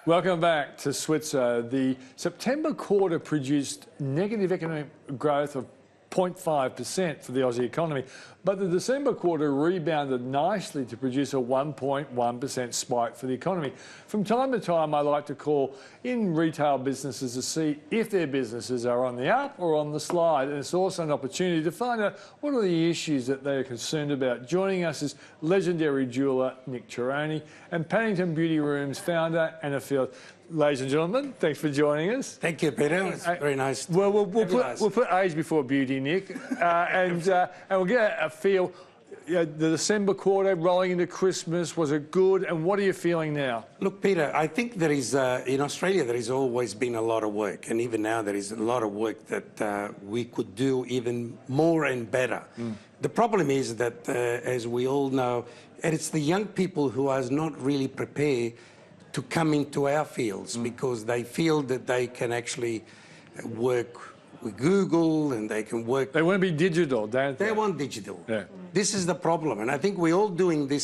Welcome back to Switzer. The September quarter produced negative economic growth of 0.5% for the Aussie economy, but the December quarter rebounded nicely to produce a 1.1% spike for the economy. From time to time, I like to call in retail businesses to see if their businesses are on the up or on the slide, and it's also an opportunity to find out what are the issues that they are concerned about. Joining us is legendary jeweller Nick Cerrone and Paddington Beauty Rooms founder Anna Field. Ladies and gentlemen, thanks for joining us. Thank you, Peter. It's very nice. Well, we'll put age before beauty, Nick, and we'll get a feel. The December quarter rolling into Christmas, was it good? And what are you feeling now? Look, Peter, I think there is, in Australia, there has always been a lot of work. And even now, there is a lot of work that we could do even more and better. The problem is that, as we all know, and it's the young people who are not really prepared to come into our fields because they feel that they can actually work with Google and they can work. They want to be digital, don't they? They want digital. Yeah. This is the problem, and I think we're all doing the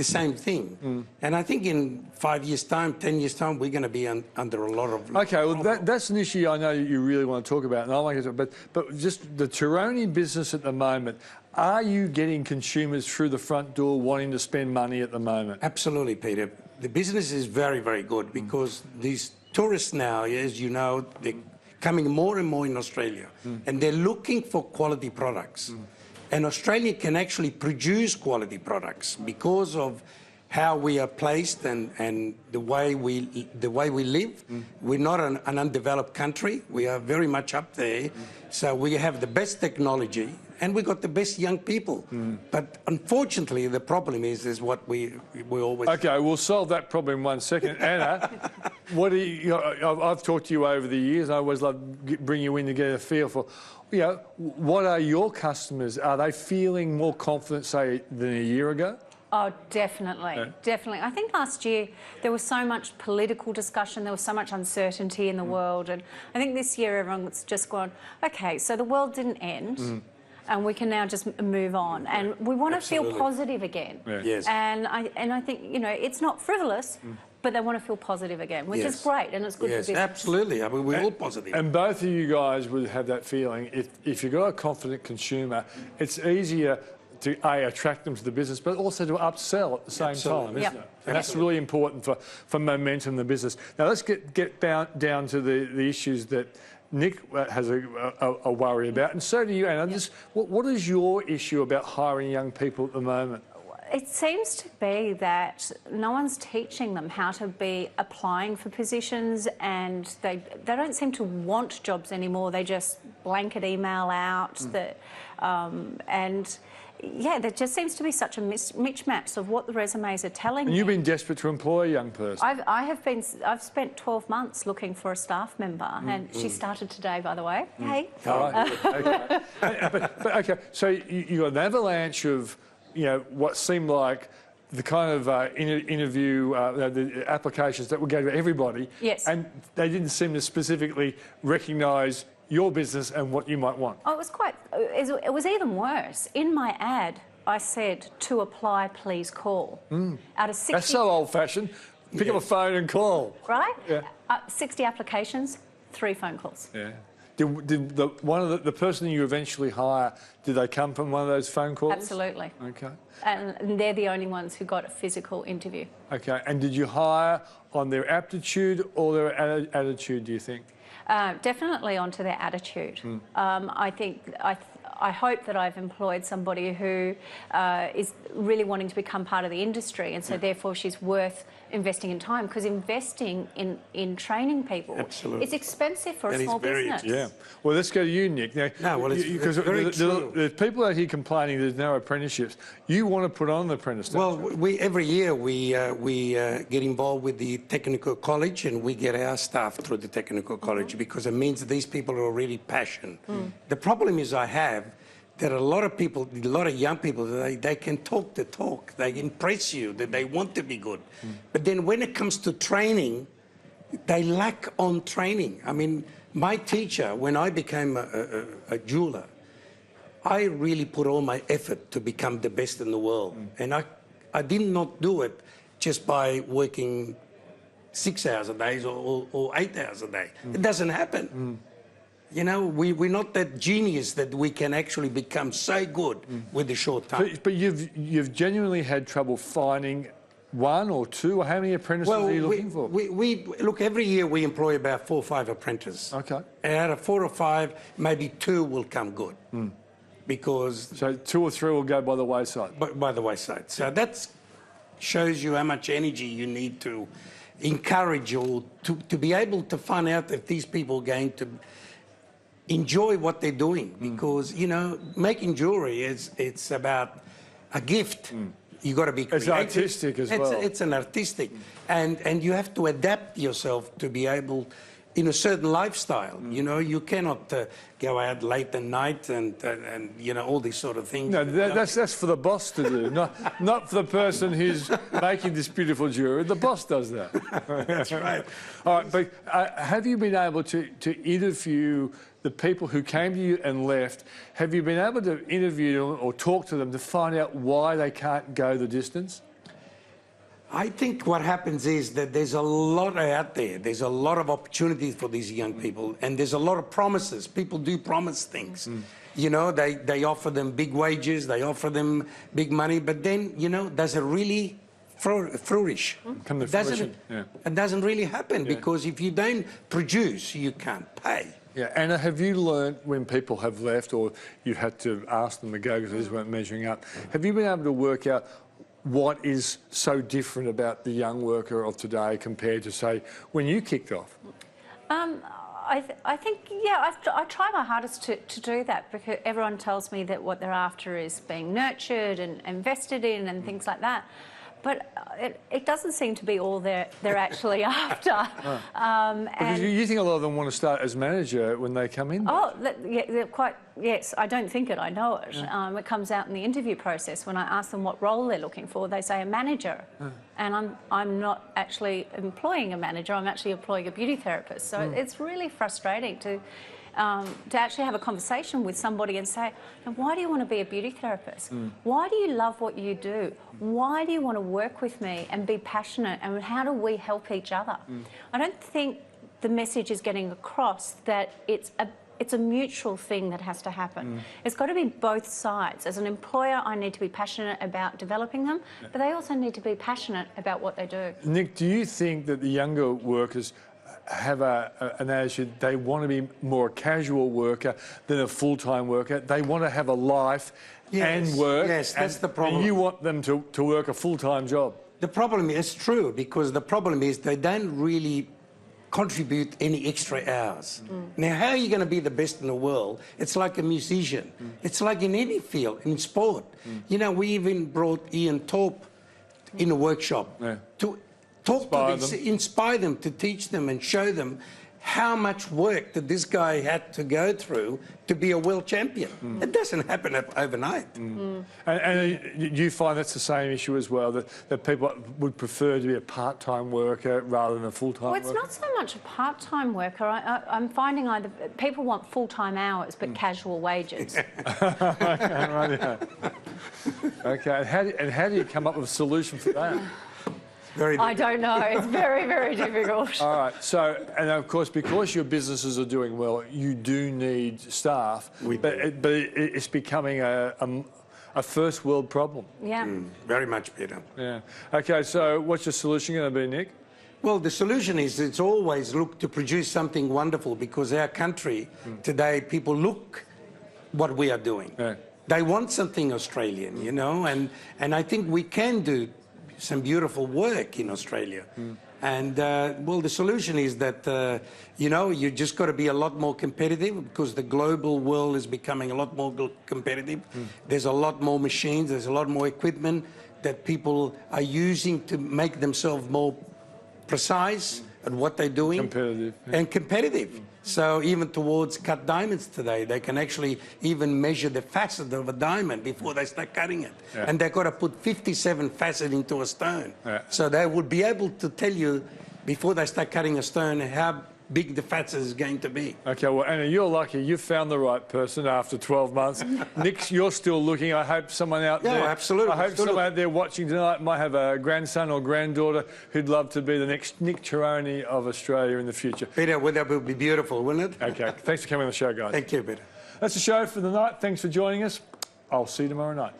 same thing. And I think in 5 years' time, 10 years' time, we're going to be under a lot of. Okay, well that's an issue I know you really want to talk about, and I like it. But just the Cerrone business at the moment. Are you getting consumers through the front door wanting to spend money at the moment? Absolutely, Peter. The business is very, very good because these tourists now, as you know, they're coming more and more in Australia, and they're looking for quality products. And Australia can actually produce quality products because of how we are placed and the way we live. We're not an undeveloped country. We are very much up there. So we have the best technology and we got the best young people. But unfortunately, the problem is what we always. Okay, we'll solve that problem in 1 second. Anna, what do I've talked to you over the years. I always love bring you in to get a feel for. What are your customers? Are they feeling more confident, say, than a year ago? Oh, definitely, definitely. I think last year there was so much political discussion, there was so much uncertainty in the world, and I think this year everyone's just gone, okay, so the world didn't end, and we can now just move on, and we want to feel positive again. Yes. And I think it's not frivolous. But they want to feel positive again, which is great, and it's good for business. Absolutely. I mean, we're all positive. And both of you guys would have that feeling. If you've got a confident consumer, it's easier to attract them to the business, but also to upsell at the same time, isn't it? And that's really important for momentum in the business. Now let's get down to the issues that Nick has a worry about, and so do you, Anna. What is your issue about hiring young people at the moment? It seems to be that no one's teaching them how to be applying for positions, and they don't seem to want jobs anymore. They just blanket email out and yeah, there just seems to be such a mismatch of what the resumes are telling and you've been desperate to employ a young person. I've spent 12 months looking for a staff member, and she started today, by the way. Hey. All right. Okay. But okay, so you got an avalanche of what seemed like the kind of interview, the applications that were going to everybody. Yes. And they didn't seem to specifically recognise your business and what you might want. Oh, it was even worse. In my ad, I said, to apply, please call. Out of 60... That's so old-fashioned. Pick up a phone and call. Right? Yeah. 60 applications, 3 phone calls. Yeah. Did the person you eventually hire, did they come from one of those phone calls? Absolutely. Okay. And they're the only ones who got a physical interview. Okay. And did you hire on their aptitude or their attitude, do you think? Definitely onto their attitude. I hope that I've employed somebody who is really wanting to become part of the industry, and so therefore she's worth investing in time, because investing in training people, it's expensive for a small business. Yeah. Well, let's go to you, Nick. Now, it's very true. There's people out here complaining there's no apprenticeships. You want to put on the apprentice? Well, every year we get involved with the technical college, and we get our staff through the technical college because it means these people are already passionate. The problem is that a lot of people, a lot of young people, they can talk the talk, they impress you, that they want to be good. But then when it comes to training, they lack on training. I mean, my teacher, when I became a jeweller, I really put all my effort to become the best in the world. And I did not do it just by working 6 hours a day or 8 hours a day. It doesn't happen. You know, we're not that genius that we can actually become so good with the short time. But you've genuinely had trouble finding one or two, or how many apprentices are you looking for? We look, every year we employ about 4 or 5 apprentices. Okay. And out of 4 or 5, maybe 2 will come good. Because... So 2 or 3 will go by the wayside? By the wayside. So that shows you how much energy you need to encourage or to be able to find out if these people are going to enjoy what they're doing. Because, you know, making jewellery, it's about a gift. You've got to be creative. It's artistic as well. It's an artistic. And you have to adapt yourself to be able, in a certain lifestyle. You know, you cannot go out late at night and you know, all these sort of things. No, that's for the boss to do, not for the person who's making this beautiful jewellery. The boss does that. That's right. All right, but have you been able to interview the people who came to you and left? Have you been able to interview them or talk to them to find out why they can't go the distance? I think what happens is that there's a lot out there. There's a lot of opportunities for these young people, and there's a lot of promises. People do promise things. You know, they offer them big wages, they offer them big money, but then, you know, does it really flourish? Come to fruition, yeah. It doesn't really happen, because if you don't produce, you can't pay. Yeah, Anna, have you learned when people have left, or you had to ask them to go because they just weren't measuring up, have you been able to work out what is so different about the young worker of today compared to, say, when you kicked off? I think, yeah, I try my hardest to do that, because everyone tells me that what they're after is being nurtured and invested in and things like that. But it doesn't seem to be all they're actually after. Because you think a lot of them want to start as manager when they come in? Oh, yeah, they're quite, yes, I don't think it, I know it. Yeah. It comes out in the interview process. When I ask them what role they're looking for, they say a manager. And I'm not actually employing a manager, I'm actually employing a beauty therapist. So it's really frustrating to actually have a conversation with somebody and say, why do you want to be a beauty therapist? Why do you love what you do? Why do you want to work with me and be passionate? And how do we help each other? I don't think the message is getting across that it's a mutual thing that has to happen. It's got to be both sides. As an employer, I need to be passionate about developing them, but they also need to be passionate about what they do. Nick, do you think that the younger workers have an attitude, they want to be more a casual worker than a full-time worker? They want to have a life and work. Yes, that's the problem. And you want them to work a full-time job. The problem is true, because the problem is they don't really contribute any extra hours. Now, how are you going to be the best in the world? It's like a musician. It's like in any field, in sport. You know, we even brought Ian Thorpe in a workshop to talk to them, inspire them, to teach them and show them how much work that this guy had to go through to be a world champion. It doesn't happen overnight. And you find that's the same issue as well, that people would prefer to be a part-time worker rather than a full-time worker? Well, it's not so much a part-time worker. I'm finding either people want full-time hours but casual wages. Okay, right, yeah. Okay, and how do you come up with a solution for that? I don't know. It's very, very difficult. All right. So, and of course, because your businesses are doing well, you do need staff. But it's becoming a first world problem. Yeah. Very much better. Yeah. Okay. So, what's your solution going to be, Nick? Well, the solution is it's always look to produce something wonderful, because our country today, people look what we are doing. Yeah. They want something Australian, you know, and I think we can do some beautiful work in Australia. And, well, the solution is that, you know, you just got to be a lot more competitive, because the global world is becoming a lot more competitive. There's a lot more machines, there's a lot more equipment that people are using to make themselves more precise at what they're doing. Competitive. Yeah. And competitive. So even towards cut diamonds today, they can actually even measure the facet of a diamond before they start cutting it. Yeah. And they've got to put 57 facets into a stone. Yeah. So they would be able to tell you, before they start cutting a stone, how big the fats is going to be. Okay, well, Anna, you're lucky. You found the right person after 12 months. Nick, you're still looking. I hope someone out there... absolutely. I hope someone out there watching tonight might have a grandson or granddaughter who'd love to be the next Nick Cerrone of Australia in the future. Peter, that would be beautiful, wouldn't it? Okay, thanks for coming on the show, guys. Thank you, Peter. That's the show for the night. Thanks for joining us. I'll see you tomorrow night.